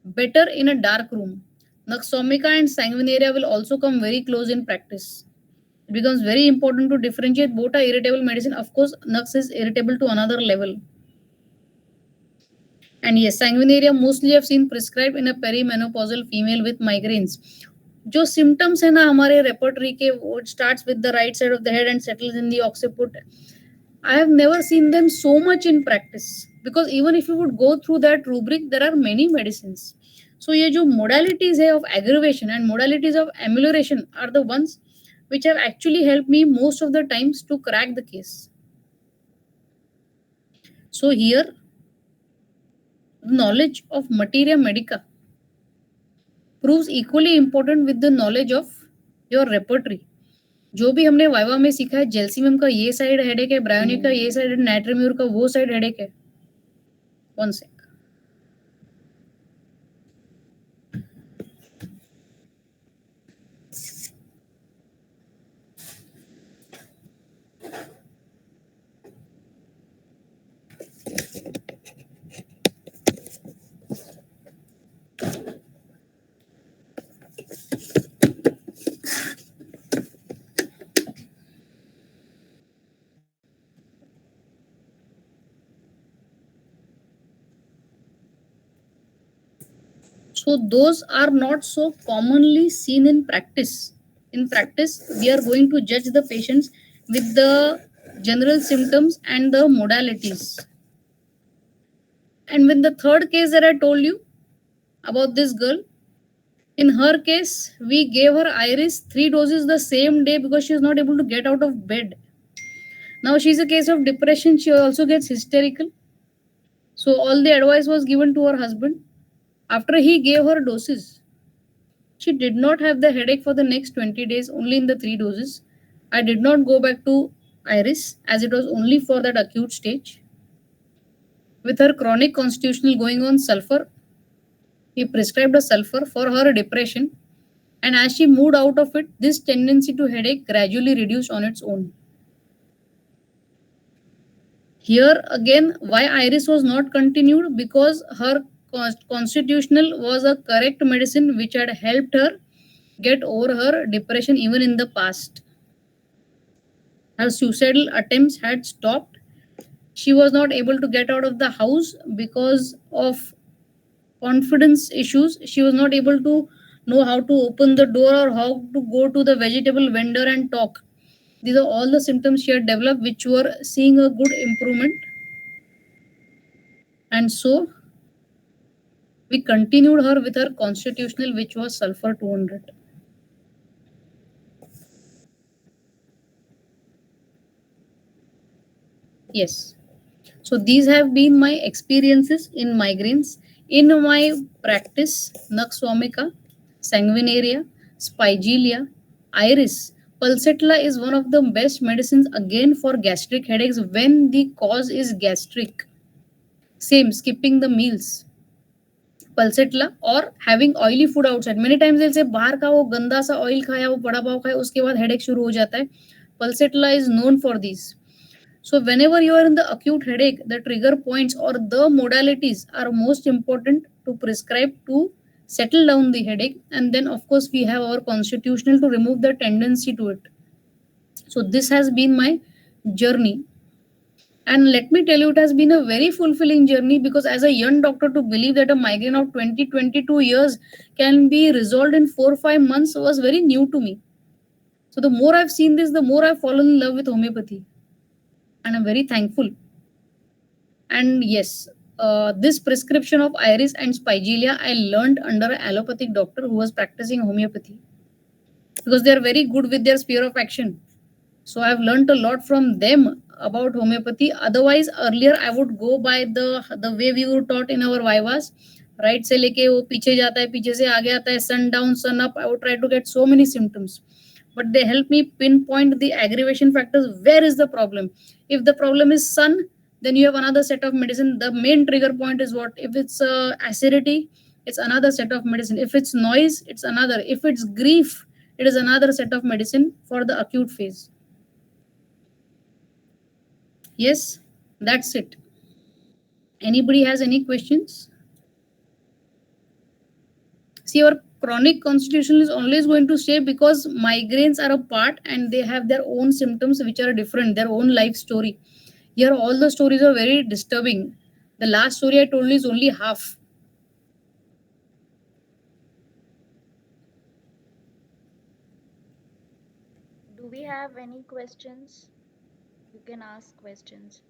better in a dark room. Nux vomica and sanguinaria will also come very close in practice. It becomes very important to differentiate both are irritable medicine. Of course, Nux is irritable to another level. And yes, sanguinaria mostly have seen prescribed in a perimenopausal female with migraines. जो symptoms है ना हमारे repertory के, it starts with the right side of the head and settles in the occiput. I have never seen them so much in practice because even if you would go through that rubric, there are many medicines. So ये जो modalities है of aggravation and modalities of amelioration are the ones which have actually helped me most of the times to crack the case. So here, knowledge of materia medica proves equally important with the knowledge of your repertory. जो भी हमने viva में सीखा है, जेल्सिमियम का ये side headache है, ब्रायोनिक का ये साइड, नाइट्रोम्यूर का वो साइड हेडेक है. One sec. So those are not so commonly seen in practice. In practice, we are going to judge the patients with the general symptoms and the modalities. And with the third case that I told you about this girl, in her case, we gave her iris 3 doses the same day because she was not able to get out of bed. Now she's a case of depression. She also gets hysterical. So all the advice was given to her husband. After he gave her doses, She did not have the headache for the next 20 days, only in the 3 doses. I did not go back to Iris as it was only for that acute stage. With her chronic constitutional going on sulfur, he prescribed a sulfur for her depression, and as she moved out of it, this tendency to headache gradually reduced on its own. Here again, why Iris was not continued? Because her constitutional was a correct medicine which had helped her get over her depression even in the past. Her suicidal attempts had stopped. She was not able to get out of the house because of confidence issues. She was not able to know how to open the door or how to go to the vegetable vendor and talk. These are all the symptoms she had developed which were seeing a good improvement. And so we continued her with her constitutional, which was sulfur 200. Yes. So these have been my experiences in migraines. In my practice, Nux vomica, sanguinaria, spigelia, iris, pulsatilla is one of the best medicines again for gastric headaches when the cause is gastric. Same, skipping the meals. Pulsatilla or having oily food outside. Many times they'll say बाहर का वो गंदा सा oil खाया, वो बड़ा पाव खाया, उसके बाद headache शुरू हो जाता है. Pulsatilla is known for these. So whenever you are in the acute headache, the trigger points or the modalities are most important to prescribe to settle down the headache. And then of course we have our constitutional to remove the tendency to it. So this has been my journey. And let me tell you, it has been a very fulfilling journey because as a young doctor to believe that a migraine of 22 years can be resolved in 4 or 5 months was very new to me. So the more I've seen this, the more I've fallen in love with homeopathy. And I'm very thankful. And yes, this prescription of iris and spigelia I learned under an allopathic doctor who was practicing homeopathy because they are very good with their sphere of action. So I've learned a lot from them about homeopathy. Otherwise, earlier I would go by the way we were taught in our vivas. Right से लेके वो पीछे जाता है, पीछे से आगे आता है, sun down, sun up. I would try to get so many symptoms. But they help me pinpoint the aggravation factors. Where is the problem? If the problem is sun, then you have another set of medicine. The main trigger point is what? If it's acidity, it's another set of medicine. If it's noise, it's another. If it's grief, it is another set of medicine for the acute phase. Yes, that's it. Anybody has any questions? See, our chronic constitution is always going to stay because migraines are a part and they have their own symptoms which are different, their own life story. Here, all the stories are very disturbing. The last story I told you is only half. Do we have any questions? You can ask questions.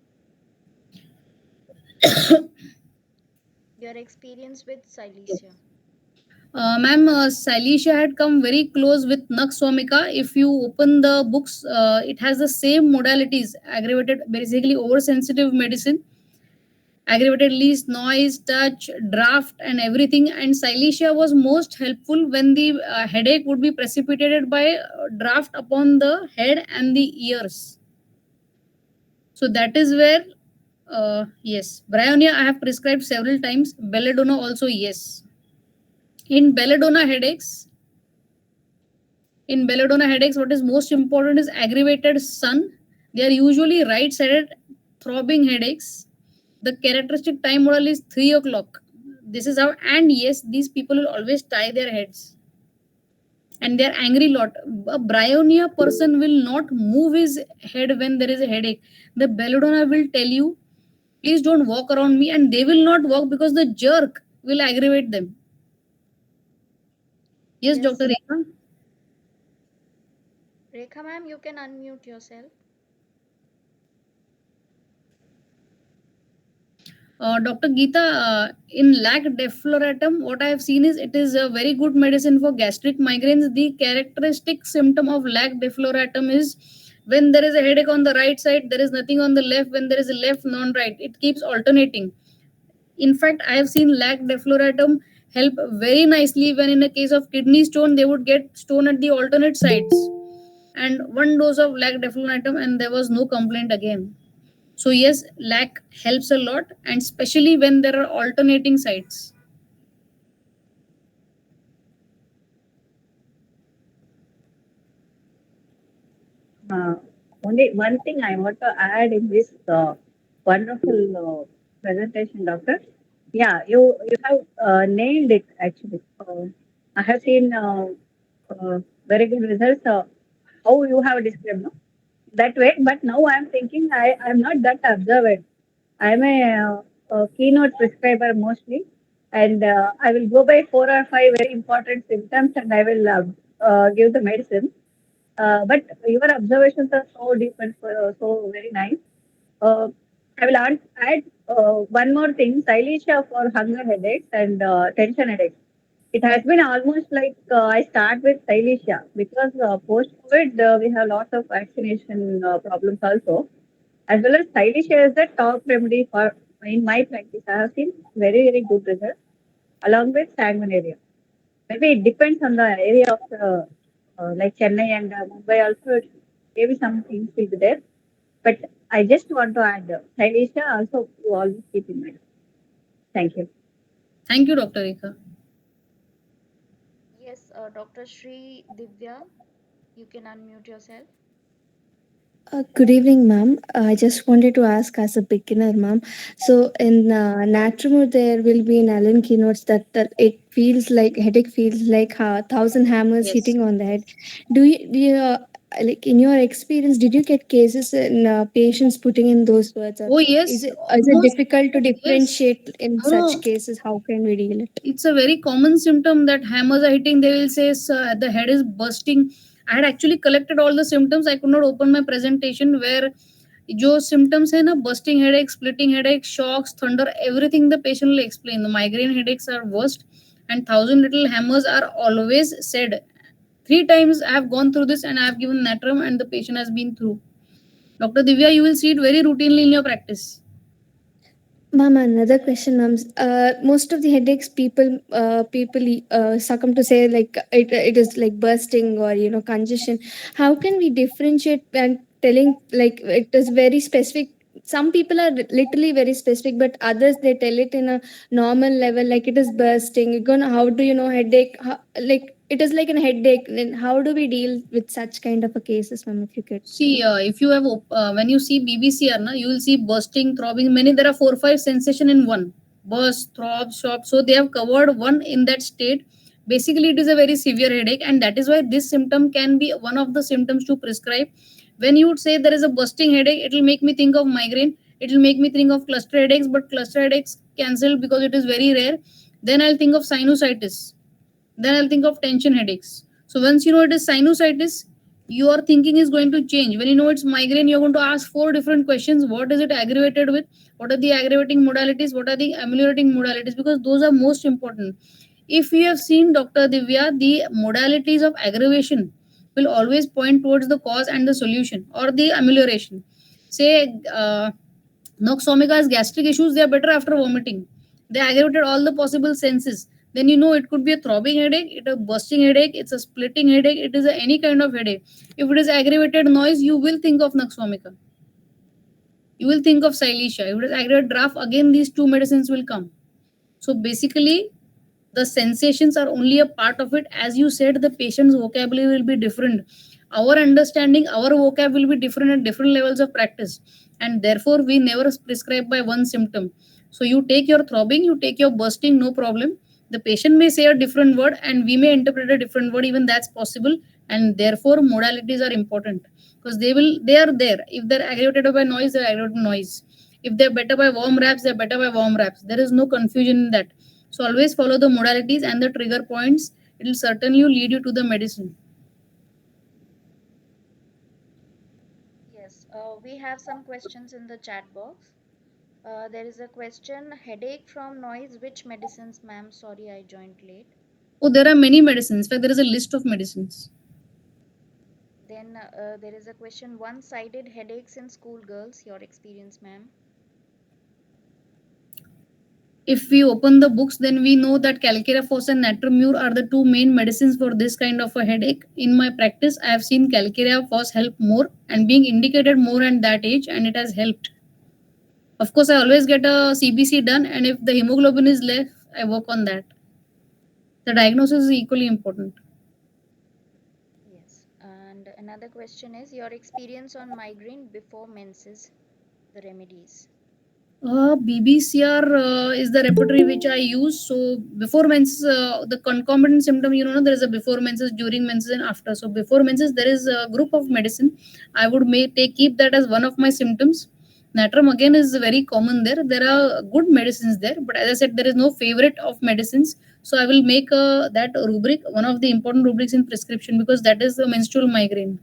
Your experience with Silesia. Ma'am, Silesia had come very close with Nux vomica. If you open the books, it has the same modalities, aggravated, basically oversensitive medicine, aggravated least, noise, touch, draft, and everything. And Silesia was most helpful when the headache would be precipitated by draft upon the head and the ears. So that is where, yes, Bryonia I have prescribed several times. Belladonna also, yes. In belladonna headaches, what is most important is aggravated sun. They are usually right-sided throbbing headaches. The characteristic time model is 3 o'clock. This is how, and yes, these people will always tie their heads. And they're angry lot. A Bryonia person will not move his head when there is a headache. The belladonna will tell you, please don't walk around me, and they will not walk because the jerk will aggravate them. Yes, Dr. Rekha? Rekha ma'am, you can unmute yourself. Dr. Geeta, in lac defloratum, what I have seen is it is a very good medicine for gastric migraines. The characteristic symptom of lac defloratum is when there is a headache on the right side, there is nothing on the left. When there is a left, non-right. It keeps alternating. In fact, I have seen lac defloratum help very nicely. When in a case of kidney stone, they would get stone at the alternate sides, and one dose of lac deflurnitum and there was no complaint again. So yes, lac helps a lot, and especially when there are alternating sites. Uh, Only one thing I want to add in this wonderful presentation, Doctor. Yeah, you have nailed it actually. I have seen very good results. How you have described, no? That way, but now I am thinking I'm not that observant. I am a keynote prescriber mostly, and I will go by 4 or 5 very important symptoms, and I will give the medicine. But your observations are so deep and so very nice. Uh, I will add one more thing: Silesia for hunger headaches and tension headaches. It has been almost like I start with Silesia because post COVID we have lots of vaccination problems also, as well as Silesia is the top remedy for in my practice. I have seen very good results along with Sanguinaria. Maybe it depends on the area of the, like Chennai and Mumbai also, maybe some things will be there. But I just want to add Silesia also you always keep in mind. Thank you. Thank you, Dr. Rekha. Yes, Dr. Sri Divya, you can unmute yourself. Good evening, ma'am. I just wanted to ask as a beginner, ma'am. So in Natrimo, there will be in Allen keynotes that it feels like headache feels like a thousand hammers Yes. hitting on the head. Do you like in your experience, did you get cases in patients putting in those words, or Oh is yes, it almost. difficult to Yes. differentiate in No, such no. cases? How can we deal it? It's a very common symptom that hammers are hitting. They will say the head is bursting. I had actually collected all the symptoms. I could not open my presentation where जो symptoms है ना, bursting headache, splitting headache, shocks, thunder, everything the patient will explain. The migraine headaches are worst, and thousand little hammers are always said. 3 times I have gone through this and I have given natrum and the patient has been through. Dr. Divya, you will see it very routinely in your practice. Ma'am, another question, ma'am. Most of the headaches, people succumb to say like it is like bursting or congestion. How can we differentiate and telling like it is very specific? Some people are literally very specific, but others they tell it in a normal level, like it is bursting. You're gonna how do you know headache? Like it is like a headache. Then how do we deal with such kind of a cases, ma'am? If you could. See, if you have when you see BBCR, na, you will see bursting, throbbing. Many there are 4 5 sensation in one: burst, throb, shock. So they have covered one in that state. Basically, it is a very severe headache, and that is why this symptom can be one of the symptoms to prescribe. When you would say there is a bursting headache, it will make me think of migraine. It will make me think of cluster headaches, but cluster headaches cancelled because it is very rare. Then I'll think of sinusitis. Then I'll think of tension headaches. So once you know it is sinusitis, your thinking is going to change. When you know it's migraine, you're going to ask 4 different questions. What is it aggravated with? What are the aggravating modalities? What are the ameliorating modalities? Because those are most important. If you have seen Dr. Divya, the modalities of aggravation will always point towards the cause and the solution or the amelioration. Say, Noxomica's gastric issues, they are better after vomiting. They aggravated all the possible senses. Then you know it could be a throbbing headache, it's a bursting headache, it's a splitting headache, it is any kind of headache. If it is aggravated noise, you will think of Noxomica. You will think of Silesia. If it is aggravated draft, again these two medicines will come. So basically, the sensations are only a part of it. As you said, the patient's vocabulary will be different. Our understanding, our vocab will be different at different levels of practice. And therefore, we never prescribe by one symptom. So you take your throbbing, you take your bursting, no problem. The patient may say a different word and we may interpret a different word, even that's possible. And therefore, modalities are important because they are there. If they're aggravated by noise, they're aggravated by noise. If they're better by warm wraps, they're better by warm wraps. There is no confusion in that. So always follow the modalities and the trigger points. It will certainly lead you to the medicine. Yes, we have some questions in the chat box. There is a question: headache from noise, which medicines, ma'am? Sorry, I joined late. Oh, there are many medicines. In fact, there is a list of medicines. Then there is a question: one-sided headaches in schoolgirls. Your experience, ma'am? If we open the books, then we know that calcareous and natromure are the two main medicines for this kind of a headache. In my practice, I have seen calcareous help more and being indicated more at that age, and it has helped. Of course, I always get a CBC done, and if the hemoglobin is less, I work on that. The diagnosis is equally important. Yes. And another question is your experience on migraine before menses, the remedies. BBCR is the repertory which I use. So before menses, the concomitant symptom, there is a before menses, during menses, and after. So before menses, there is a group of medicine. I would keep that as one of my symptoms. Natrum again is very common there. There are good medicines there, but as I said, there is no favorite of medicines. So I will make that rubric one of the important rubrics in prescription because that is the menstrual migraine.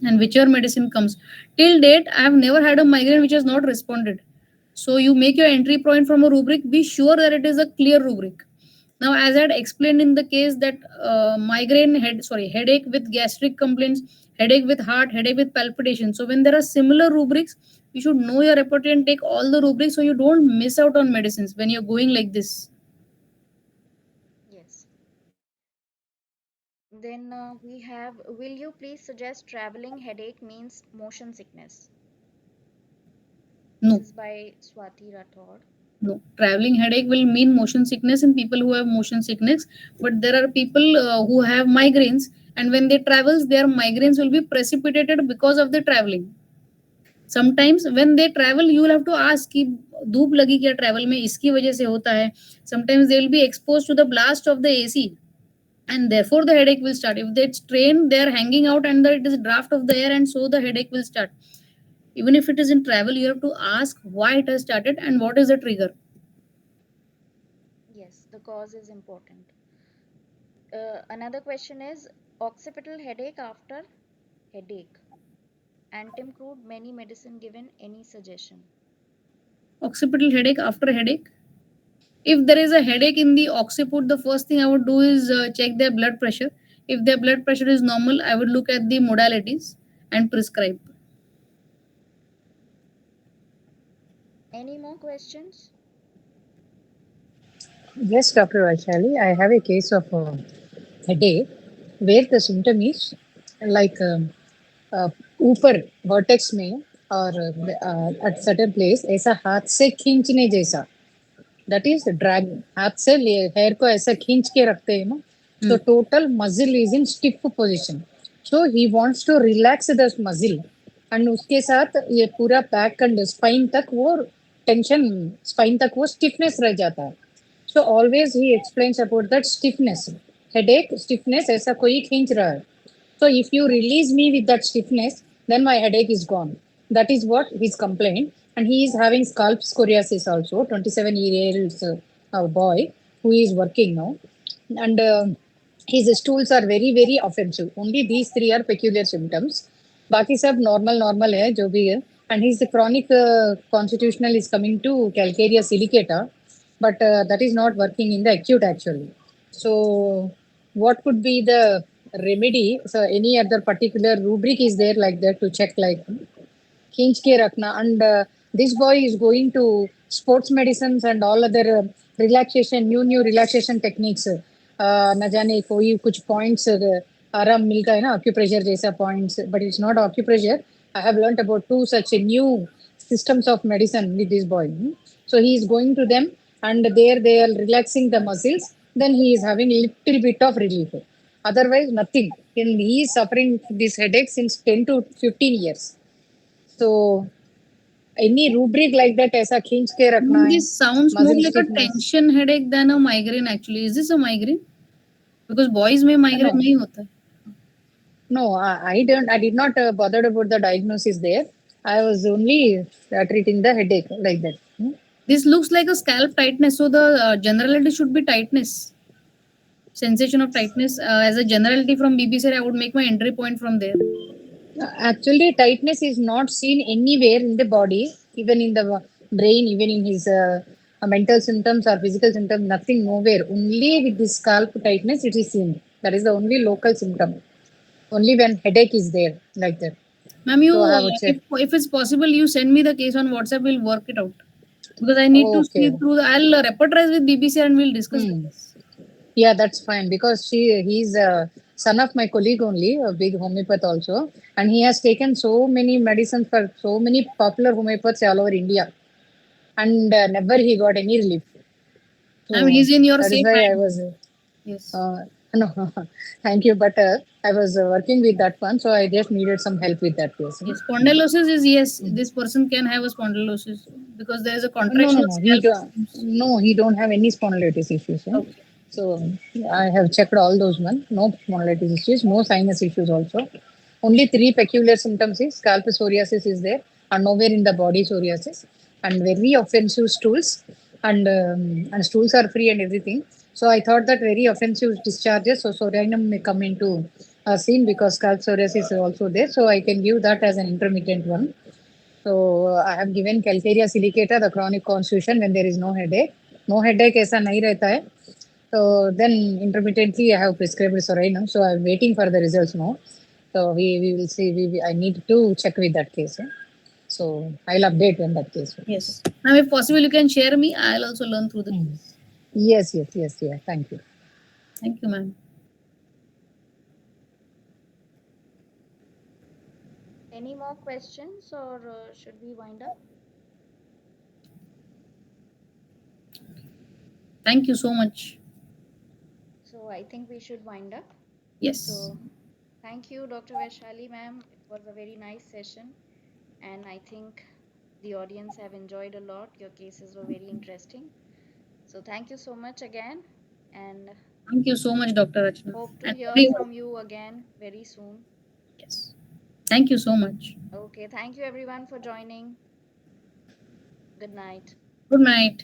And whichever medicine comes. Till date, I have never had a migraine which has not responded. So you make your entry point from a rubric, be sure that it is a clear rubric. Now, as I had explained in the case that headache with gastric complaints, headache with heart, headache with palpitation. So when there are similar rubrics, you should know your repertoire and take all the rubrics so you don't miss out on medicines when you're going like this. Yes. Then we have, will you please suggest traveling headache means motion sickness? No. This is by Swati Rathod. No, traveling headache will mean motion sickness in people who have motion sickness, but there are people who have migraines, and when they travel, their migraines will be precipitated because of the traveling. Sometimes when they travel, you will have to ask कि धूप लगी क्या travel में इसकी वजह से होता है. Sometimes they will be exposed to the blast of the AC, and therefore the headache will start. If they train, they are hanging out and it is draft of the air, and so the headache will start. Even if it is in travel, you have to ask why it has started and what is the trigger. Yes, the cause is important. Another question is occipital headache after headache. Antimcrude, many medicine given, any suggestion? Occipital headache after headache. If there is a headache in the occiput, the first thing I would do is check their blood pressure. If their blood pressure is normal, I would look at the modalities and prescribe. Any more questions? Yes, Dr. Vaishali, I have a case of headache where the symptom is like ऊपर vertex में और at certain place ऐसा हाथ से खींचने जैसा, that is drag, हाथ से hair को ऐसा खींच के रखते हैं ना, so total muscle is in stiff position, so he wants to relax the muscle and उसके साथ ये पूरा back and spine तक वो tension, spine तक वो stiffness रह जाता है. So always he explains about that stiffness, headache, stiffness, ऐसा कोई खींच रहा है. So if you release me with that stiffness, then my headache is gone. That is what his complaint. And he is having scalp scoriasis also, 27-year-old boy who is working now. And his stools are very, very offensive. Only these three are peculiar symptoms. बाकी सब normal है जो भी है. And his chronic constitutional is coming to calcarea silicata, but that is not working in the acute actually. So what could be the remedy? So any other particular rubric is there like that to check like खींच के रखना. And this boy is going to sports medicines and all other relaxation, new relaxation techniques. न जाने कोई कुछ points आराम मिलता है ना, acupressure जैसा points, but it's not acupressure. I have learnt about 2 such new systems of medicine with this boy. So he is going to them and there they are relaxing the muscles. Then he is having little bit of relief. Otherwise, nothing. And he is suffering this headache since 10 to 15 years. So, any rubric like that, ऐसा खींच के रखना है. This sounds more muscle like stiffness. a tension headache than a migraine actually. Is this a migraine? Because boys में migraine No. नहीं होता है. No, I did not bothered about the diagnosis there. I was only treating the headache like that. This looks like a scalp tightness, so the generality should be tightness. Sensation of tightness as a generality from BBC, I would make my entry point from there. Actually, tightness is not seen anywhere in the body, even in the brain, even in his mental symptoms or physical symptoms, nothing, nowhere. Only with this scalp tightness it is seen. That is the only local symptom. Only when headache is there, like that. Ma'am, you, So I would say, if it's possible, you send me the case on WhatsApp, we'll work it out. because I need to see Okay. through. I'll repertorize with BBC and we'll discuss Hmm. this. Yeah, that's fine because he's a son of my colleague only, a big homeopath also, and he has taken so many medicines for so many popular homeopaths all over India, and never he got any relief. I mean, So he's in your that is safe why I hand. was. Yes. No, thank you, but I was working with that one, so I just needed some help with that case. Yes, spondylosis is yes. This person can have a spondylosis because there is a No, contraction no, of no. He scalp don't. muscles. No, he don't have any spondylitis issues. Okay. So I have checked all those one. No spondylitis issues. No sinus issues also. Only three peculiar symptoms is scalp psoriasis is there, and nowhere in the body psoriasis, and very offensive stools, and stools are free and everything. So I thought that very offensive discharges, so psoriasis may come into scene because scalp psoriasis is also there. So I can give that as an intermittent one. So I have given Calcarea silicata, the chronic constitution when there is no headache. No headache ऐसा नहीं रहता है. So then intermittently I have prescribed Sorinum. So I'm waiting for the results now. So we will see. I need to check with that case. So I'll update when that case. Yes. Now, if possible, you can share me. I'll also learn through the Hmm. case. Yes, yes, yes, yeah. Thank you. Thank you, ma'am. Any more questions, or should we wind up? Thank you so much. So I think we should wind up. Yes. So thank you, Dr. Vaishali ma'am. It was a very nice session, and I think the audience have enjoyed a lot. Your cases were very interesting. So thank you so much again, and Thank you so much, Dr. Rachna. hope to And hear everyone. from you again very soon. Yes. Thank you so much. Okay, thank you everyone for joining. Good night. Good night.